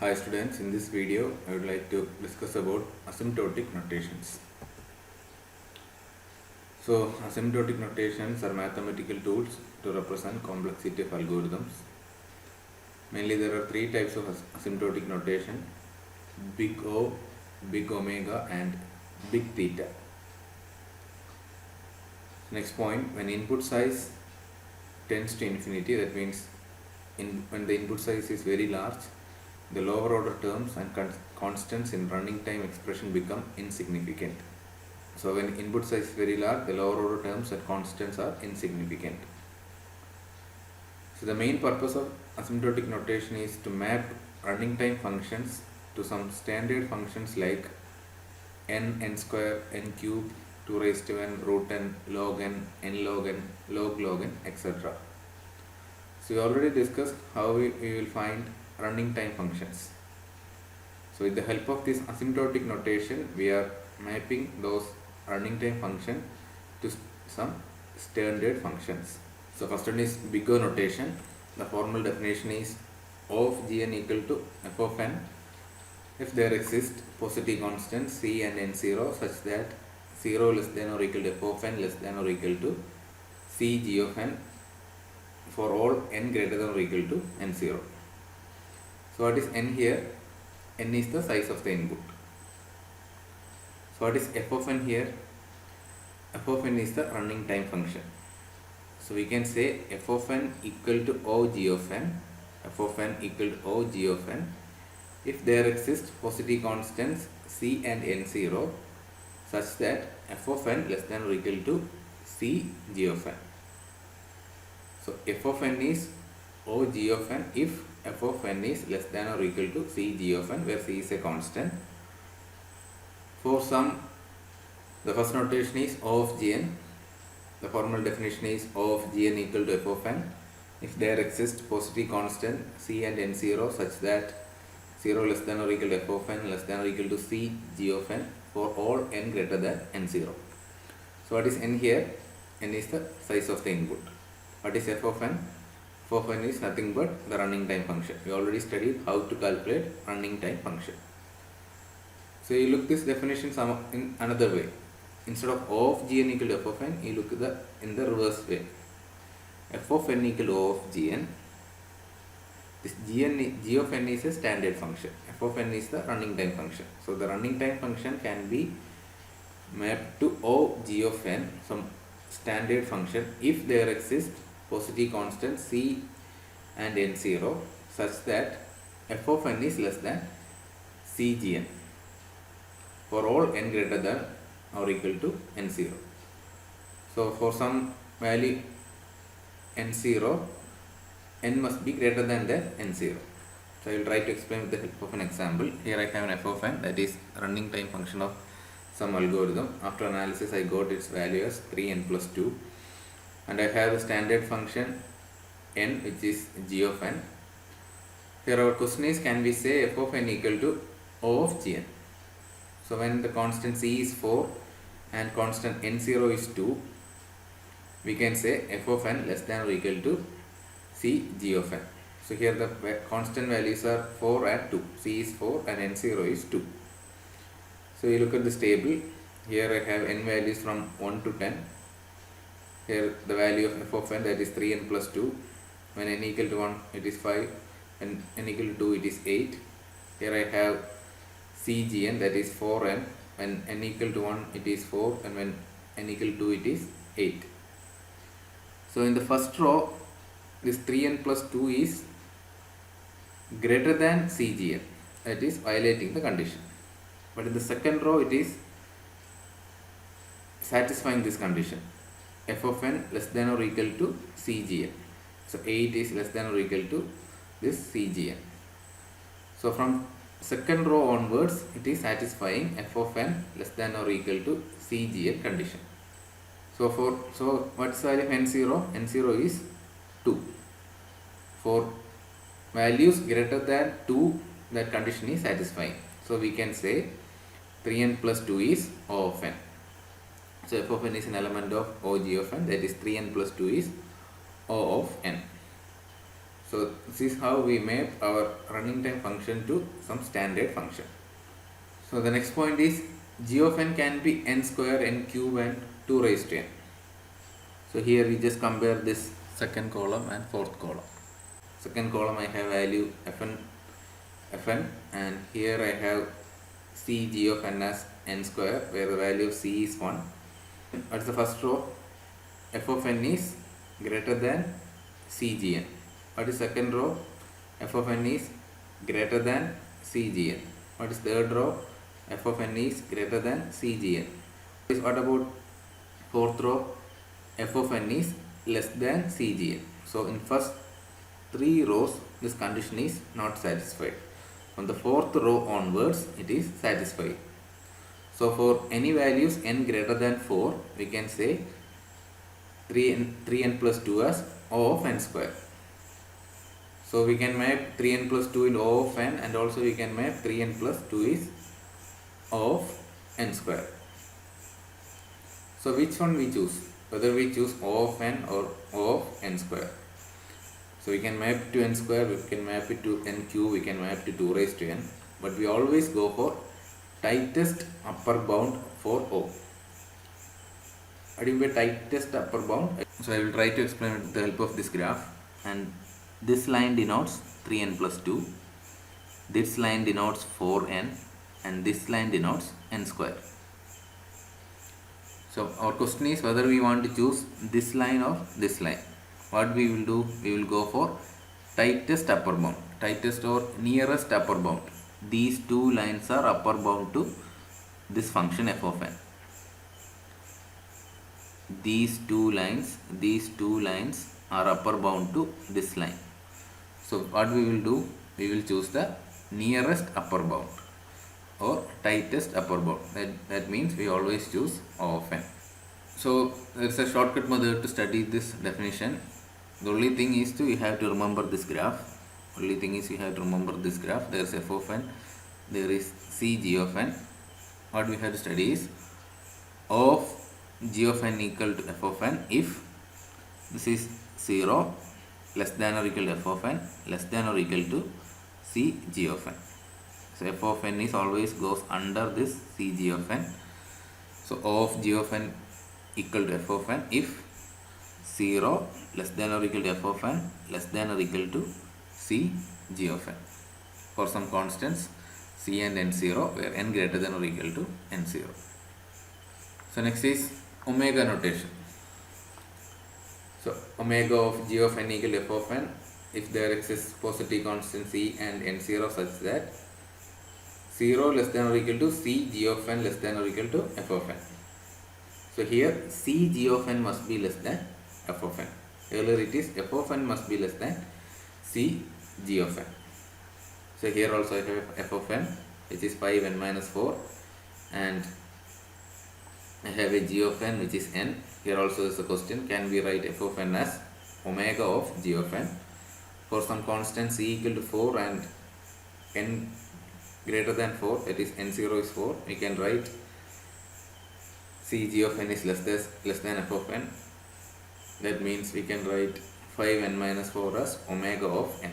Hi students, in this video I would like to discuss about asymptotic notations. So asymptotic notations are mathematical tools to represent complexity of algorithms. Mainly there are three types of asymptotic notation: big O, big omega and big theta. Next point, when input size tends to infinity, that means when the input size is very large, the lower order terms and constants in running time expression become insignificant. So when input size is very large, the lower order terms and constants are insignificant. So the main purpose of asymptotic notation is to map running time functions to some standard functions like n, n square, n cube, 2 raised to n, root n, log n log n, log n, etc. So we already discussed how we will find running time functions. So with the help of this asymptotic notation, we are mapping those running time function to some standard functions. So first one is big O notation. The formal definition is O of Gn equal to f of n if there exist positive constants c and n0 such that 0 less than or equal to f of n less than or equal to c g of n for all n greater than or equal to n0. So what is n here? N is the size of the input. So what is f of n here? F of n is the running time function. So we can say f of n equal to O g of n, f of n equal to O g of n if there exist positive constants c and n0 such that f of n less than or equal to c g of n. So f of n is O g of n if f of n is less than or equal to c g of n, where c is a constant. For some, the first notation is O of Gn. The formal definition is O of Gn equal to f of n if there exist positive constant c and n0 such that 0 less than or equal to f of n less than or equal to c g of n for all n greater than n0. So what is n here? N is the size of the input. What is f of n? F of n is nothing but the running time function. We already studied how to calculate running time function. So you look this definition in another way. Instead of O of Gn equal to f of n, you look in the reverse way. F of n equal to O of Gn. This g of n is a standard function. F of n is the running time function. So the running time function can be mapped to O g of n, some standard function, if there exist positive constants c and n0 such that f of n is less than c g n for all n greater than or equal to n0. So for some value n0, n must be greater than n0. So I will try to explain with the help of an example. Here I have an f of n, that is running time function of some algorithm. After analysis I got its value as 3n plus 2, and I have the standard function n, which is g of n. Here our question is, can we say f of n equal to O of Gn? So when the constant c is 4 and constant n0 is 2, we can say f of n less than or equal to c g of n. So here the constant values are 4 and 2. C is 4 and n0 is 2. So you look at this table. Here I have n values from 1 to 10. Here the value of f of n, that is 3n plus 2. When n equal to 1 it is 5, and n equal to 2 it is 8. Here I have cgn, that is 4n. When n equal to 1 it is 4, and when n equal to 2 it is 8. So in the first row, this 3n plus 2 is greater than cgn, that is violating the condition. But in the second row it is satisfying this condition, f of n less than or equal to cgn. So 8 is less than or equal to this cgn. So from second row onwards it is satisfying f of n less than or equal to cgn condition. So what is the value of n0? n0 is 2. For values greater than 2, that condition is satisfying. So we can say 3n plus 2 is O of n. So f of n is an element of O g of n, that is 3n plus 2 is O of n. So So this is how we map our running time function to some standard function. So the next point is g of n can be n square, n cube and 2 raised to n. So here we just compare this second column and fourth column. Second column I have value fn and here I have c g of n as n square where the value of c is 1. What is the first row? F of n is greater than cgn. What is second row? F of n is greater than cgn. What is third row? F of n is greater than cgn. What about fourth row? F of n is less than cgn. So in first three rows this condition is not satisfied. From the fourth row onwards it is satisfied. So for any values n greater than 4 we can say 3n plus 2 as O of n square. So we can map 3n plus 2 in O of n and also we can map 3n plus 2 is O of n square. So which one we choose? Whether we choose O of n or O of n square. So we can map to n square, we can map it to n cube, we can map to 2 raised to n. But we always go for tightest upper bound for O. What do you mean by tightest upper bound? So I will try to explain with the help of this graph. And this line denotes 3n plus 2. This line denotes 4n. And this line denotes n square. So our question is whether we want to choose this line or this line. What we will do? We will go for tightest upper bound. Tightest or nearest upper bound. These two lines are upper bound to this function f of n. These two lines are upper bound to this line. So what we will do? We will choose the nearest upper bound or tightest upper bound. That means we always choose O of n. So there is a shortcut method to study this definition. The only thing is you have to remember this graph. There is f of n, there is c g of n. What we have to study is O of g of n equal to f of n if this is 0, less than or equal to f of n, less than or equal to c g of n. So f of n is always goes under this c g of n. So O of g of n equal to f of n if 0, less than or equal to f of n, less than or equal to c g of n. For some constants c and n0 where n greater than or equal to n0. So next is omega notation. So omega of g of n equal to f of n if there exists positive constant c and n0 such that 0 less than or equal to c g of n less than or equal to f of n. So here c g of n must be less than f of n. Earlier it is f of n must be less than c g of n. So here also I have f of n which is 5n minus 4 and I have a g of n which is n. Here also is a question, can we write f of n as omega of g of n? For some constant c equal to 4 and n greater than 4, that is n0 is 4, we can write c g of n is less than f of n. That means we can write 5n minus 4 as omega of n.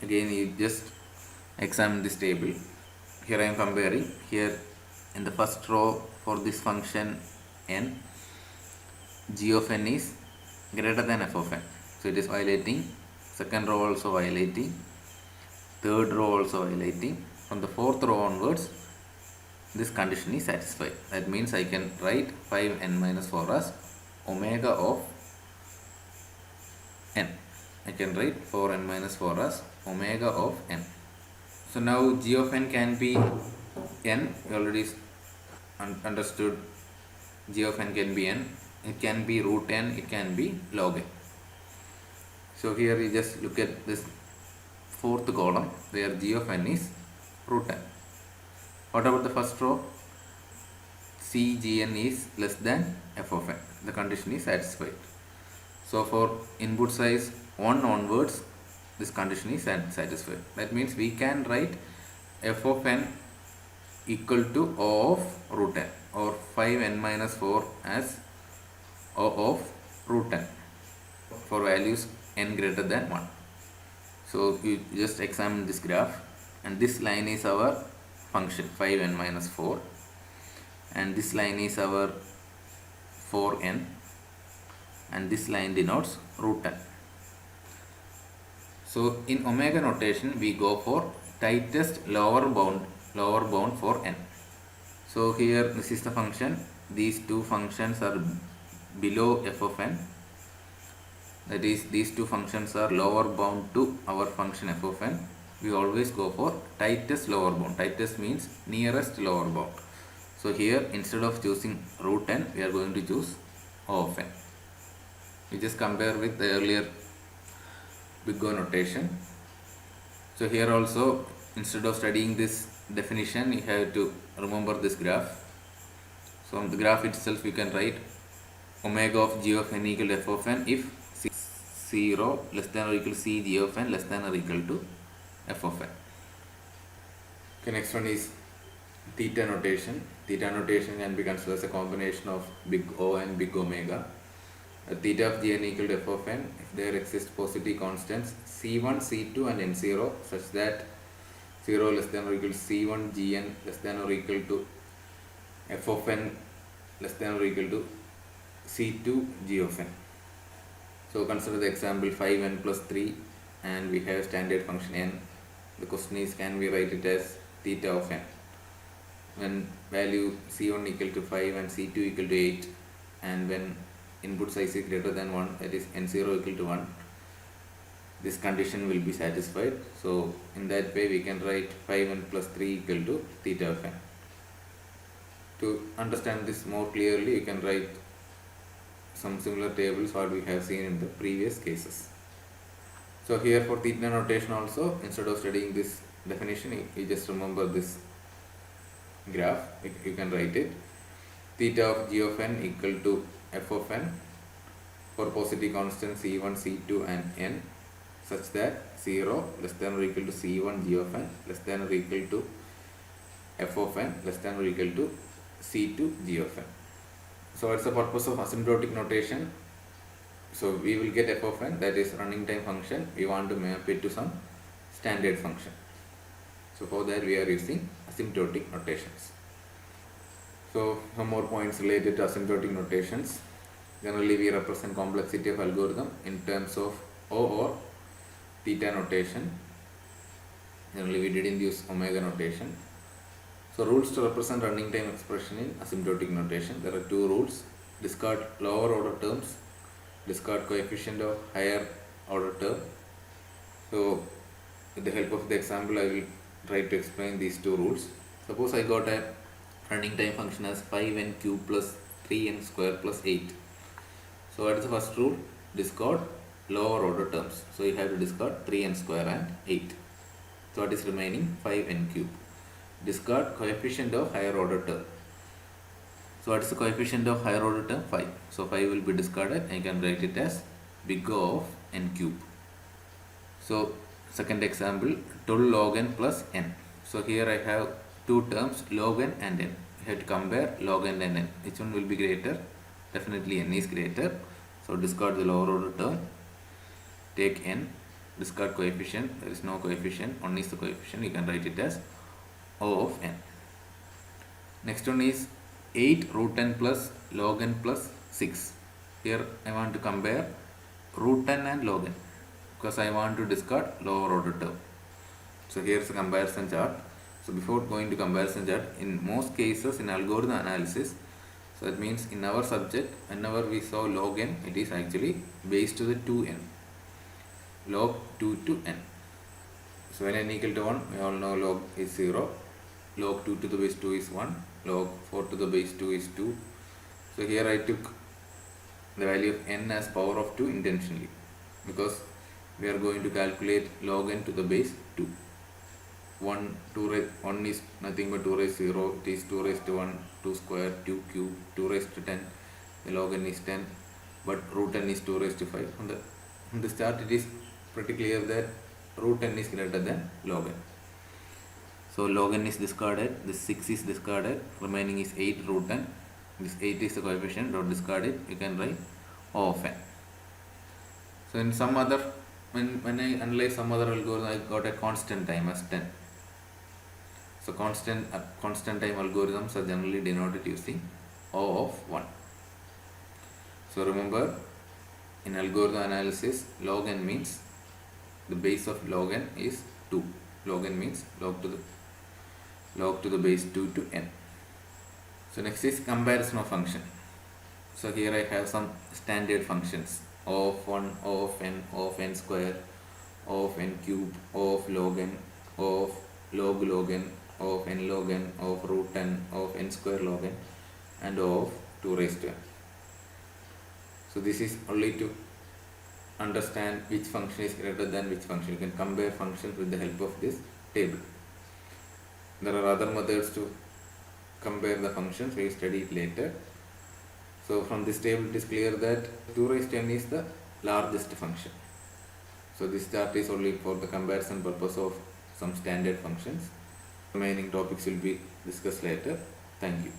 Again you just examine this table. Here I am comparing. Here in the first row for this function n, g of n is greater than f of n. So it is violating. Second row also violating. Third row also violating. From the fourth row onwards this condition is satisfied. That means I can write 5n minus 4 as omega of n. I can write 4n minus 4 as omega of n. So now g of n can be n. We already understood g of n can be n. It can be root n. It can be log n. So here we just look at this fourth column where g of n is root n. What about the first row? C g n is less than f of n. The condition is satisfied. So for input size 1 onwards this condition is satisfied. That means we can write f of n equal to O of root n or 5n minus 4 as O of root n for values n greater than 1. So you just examine this graph, and this line is our function 5n minus 4, and this line is our 4n, and this line denotes root n. So in omega notation we go for tightest lower bound for n. So here this is the function. These two functions are below f of n. That is, these two functions are lower bound to our function f of n. We always go for tightest lower bound. Tightest means nearest lower bound. So here instead of choosing root n, we are going to choose O of n. We just compare with the earlier big O notation. So here also, instead of studying this definition, you have to remember this graph. So on the graph itself, you can write omega of g of n equal to f of n if 0 less than or equal to c g of n less than or equal to f of n. Okay, next one is theta notation. Theta notation can be considered as a combination of big O and big omega. Theta of gn equal to f of n if there exist positive constants c1, c2 and n0 such that 0 less than or equal to c1 gn less than or equal to f of n less than or equal to c2 g of n. So consider the example 5n plus 3 and we have standard function n. The question is, can we write it as theta of n when value c1 equal to 5 and c2 equal to 8, and when input size is greater than 1, that is n0 equal to 1, this condition will be satisfied. So in that way we can write 5n plus 3 equal to theta of n. To understand this more clearly, you can write some similar tables what we have seen in the previous cases. So here for theta notation also, instead of studying this definition, you just remember this graph. You can write it theta of g of n equal to f of n for positive constants c1, c2 and n such that 0 less than or equal to c1 g of n less than or equal to f of n less than or equal to c2 g of n. So what's the purpose of asymptotic notation? So we will get f of n, that is running time function. We want to map it to some standard function. So for that we are using asymptotic notations. So some more points related to asymptotic notations. Generally we represent complexity of algorithm in terms of O or theta notation. Generally we didn't use omega notation. So rules to represent running time expression in asymptotic notation. There are two rules. Discard lower order terms, discard coefficient of higher order term. So with the help of the example I will try to explain these two rules. Suppose I got a running time function as 5n cube plus 3n square plus 8. So what is the first rule? Discard lower order terms. So you have to discard 3n square and 8. So what is remaining? 5n cube. Discard coefficient of higher order term. So what is the coefficient of higher order term? 5. So 5 will be discarded and you can write it as big O of n cube. So second example, 12 log n plus n. So here I have two terms, log n and n. You have to compare log n and n. Which one will be greater? Definitely n is greater. So discard the lower order term. Take n. Discard coefficient. There is no coefficient. 1 is the coefficient. You can write it as O of n. Next one is 8 root n plus log n plus 6. Here I want to compare root n and log n because I want to discard lower order term. So here's a comparison chart. So before going to comparison chart, in most cases in algorithm analysis, so that means in our subject, whenever we saw log n, it is actually base to the 2n, log 2 to n. So when n equal to 1, we all know log is 0, log 2 to the base 2 is 1, log 4 to the base 2 is 2. So here I took the value of n as power of 2 intentionally because we are going to calculate log n to the base 2. 1 is nothing but 2 raised 0, it is 2 raised to 1, 2 square, 2 cube, 2 raised to 10, the log n is 10, but root n is 2 raised to 5. On this chart it is pretty clear that root n is greater than log n. So log n is discarded, this 6 is discarded, remaining is 8 root n, this 8 is the coefficient, don't discard it, you can write O of n. So in some other, when I analyze some other algorithm, I got a constant time as 10. So constant time algorithms are generally denoted using O of 1. So remember, in algorithm analysis, log n means the base of log n is 2. Log n means log to the base 2 to n. So next is comparison of function. So here I have some standard functions: O of 1, O of n, O of n square, O of n cube, O of log n, O of log n, O of n log n, O of root n, O of n square log n, and O of 2 raised to n. So this is only to understand which function is greater than which function. You can compare functions with the help of this table. There are other methods to compare the functions, we will study it later. So from this table it is clear that 2 raised to n is the largest function. So this chart is only for the comparison purpose of some standard functions. Remaining topics will be discussed later. Thank you.